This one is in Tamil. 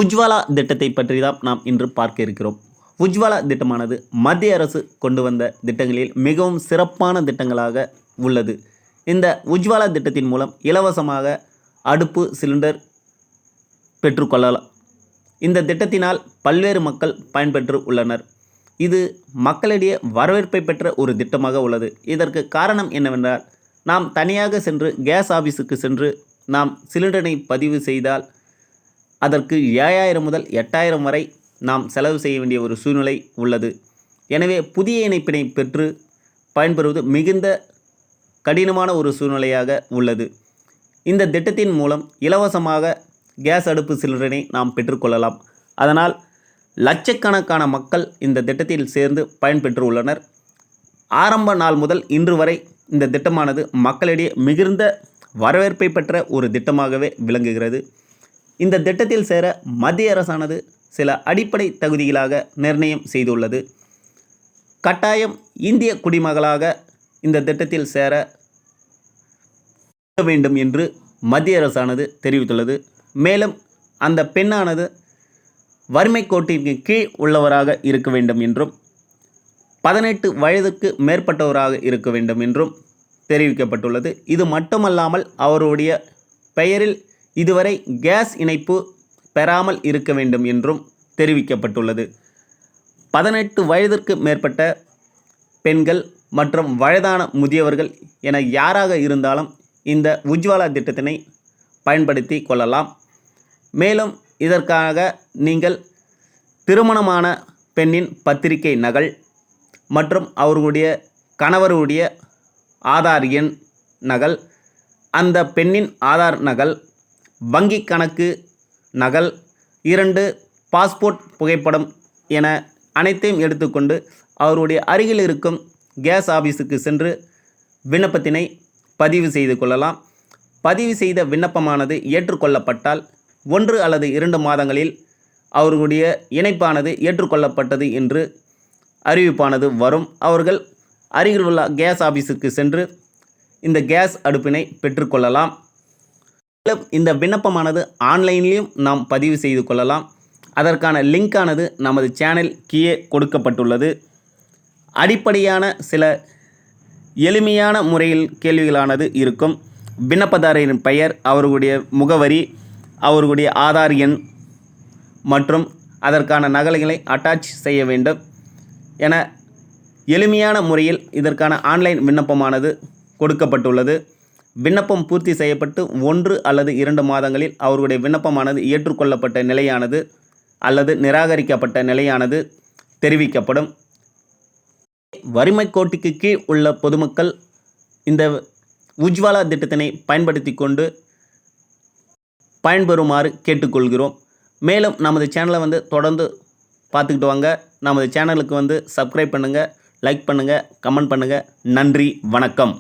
உஜ்வாலா திட்டத்தை பற்றி தான் நாம் இன்று பார்க்க இருக்கிறோம். உஜ்வாலா திட்டமானது மத்திய அரசு கொண்டு வந்த திட்டங்களில் மிகவும் சிறப்பான திட்டங்களாக உள்ளது. இந்த உஜ்வாலா திட்டத்தின் மூலம் இலவசமாக அடுப்பு சிலிண்டர் பெற்றுக்கொள்ளலாம். இந்த திட்டத்தினால் பல்வேறு மக்கள் பயன்பெற்று உள்ளனர். இது மக்களிடையே வரவேற்பை பெற்ற ஒரு திட்டமாக உள்ளது. இதற்கு காரணம் என்னவென்றால், நாம் தனியாக சென்று கேஸ் ஆஃபீஸுக்கு சென்று நாம் சிலிண்டரை பதிவு செய்தால் அதற்கு 7000 முதல் 8000 வரை நாம் செலவு செய்ய வேண்டிய ஒரு சூழ்நிலை உள்ளது. எனவே புதிய இணைப்பினை பெற்று பயன்பெறுவது மிகுந்த கடினமான ஒரு சூழ்நிலையாக உள்ளது. இந்த திட்டத்தின் மூலம் இலவசமாக கேஸ் அடுப்பு சிலிண்டரை நாம் பெற்றுக்கொள்ளலாம். அதனால் லட்சக்கணக்கான மக்கள் இந்த திட்டத்தில் சேர்ந்து பயன்பெற்று உள்ளனர். ஆரம்ப நாள் முதல் இன்று வரை இந்த திட்டமானது மக்களிடையே மிகுந்த வரவேற்பை பெற்ற ஒரு திட்டமாகவே விளங்குகிறது. இந்த திட்டத்தில் சேர மத்திய அரசானது சில அடிப்படை தகுதிகளாக நிர்ணயம் செய்துள்ளது. கட்டாயம் இந்திய குடிமகளாக இந்த திட்டத்தில் சேர வேண்டும் என்று மத்திய அரசானது தெரிவித்துள்ளது. மேலும் அந்த பெண்ணானது வறுமை கோட்டிற்கு கீழ் உள்ளவராக இருக்க வேண்டும் என்றும் 18 வயதுக்கு மேற்பட்டவராக இருக்க வேண்டும் என்றும் தெரிவிக்கப்பட்டுள்ளது. இது மட்டுமல்லாமல் அவருடைய பெயரில் இதுவரை கேஸ் இணைப்பு பெறாமல் இருக்க வேண்டும் என்றும் தெரிவிக்கப்பட்டுள்ளது. 18 வயதிற்கு மேற்பட்ட பெண்கள் மற்றும் வயதான முதியவர்கள் என யாராக இருந்தாலும் இந்த உஜ்வாலா திட்டத்தினை பயன்படுத்தி கொள்ளலாம். மேலும் இதற்காக நீங்கள் திருமணமான பெண்ணின் பத்திரிகை நகல் மற்றும் அவர்களுடைய கணவருடைய ஆதார் எண் நகல், அந்த பெண்ணின் ஆதார் நகல், வங்கி கணக்கு நகல், 2 பாஸ்போர்ட் புகைப்படம் என அனைத்தையும் எடுத்துக்கொண்டு அவருடைய அருகில் இருக்கும் கேஸ் ஆஃபீஸுக்கு சென்று விண்ணப்பத்தினை பதிவு செய்து கொள்ளலாம். பதிவு செய்த விண்ணப்பமானது ஏற்றுக்கொள்ளப்பட்டால் 1 அல்லது 2 மாதங்களில் அவர்களுடைய இணைப்பானது ஏற்றுக்கொள்ளப்பட்டது என்று அறிவிப்பானது வரும். அவர்கள் அருகில் உள்ள கேஸ் ஆஃபீஸுக்கு சென்று இந்த கேஸ் அடுப்பினை பெற்றுக்கொள்ளலாம். இந்த விண்ணப்பமானது ஆன்லைனிலும் நாம் பதிவு செய்து கொள்ளலாம். அதற்கான லிங்கானது நமது சேனல் கீழே கொடுக்கப்பட்டுள்ளது. அடிப்படையான சில எளிமையான முறையில் கேள்விகளானது இருக்கும். விண்ணப்பதாரரின் பெயர், அவர்களுடைய முகவரி, அவர்களுடைய ஆதார் எண் மற்றும் அதற்கான நகல்களை அட்டாச் செய்ய வேண்டும் என எளிமையான முறையில் இதற்கான ஆன்லைன் விண்ணப்பமானது கொடுக்கப்பட்டுள்ளது. விண்ணப்பம் பூர்த்தி செய்யப்பட்டு 1 அல்லது 2 மாதங்களில் அவர்களுடைய விண்ணப்பமானது ஏற்றுக்கொள்ளப்பட்ட நிலையானது அல்லது நிராகரிக்கப்பட்ட நிலையானது தெரிவிக்கப்படும். வறுமை கோட்டுக்கு கீழ் உள்ள பொதுமக்கள் இந்த உஜ்வாலா திட்டத்தினை பயன்படுத்தி கொண்டு பயன்பெறுமாறு கேட்டுக்கொள்கிறோம். மேலும் நமது சேனலை தொடர்ந்து பார்த்துக்கிட்டு வாங்க. நமது சேனலுக்கு சப்ஸ்கிரைப் பண்ணுங்கள், லைக் பண்ணுங்கள், கமெண்ட் பண்ணுங்கள். நன்றி, வணக்கம்.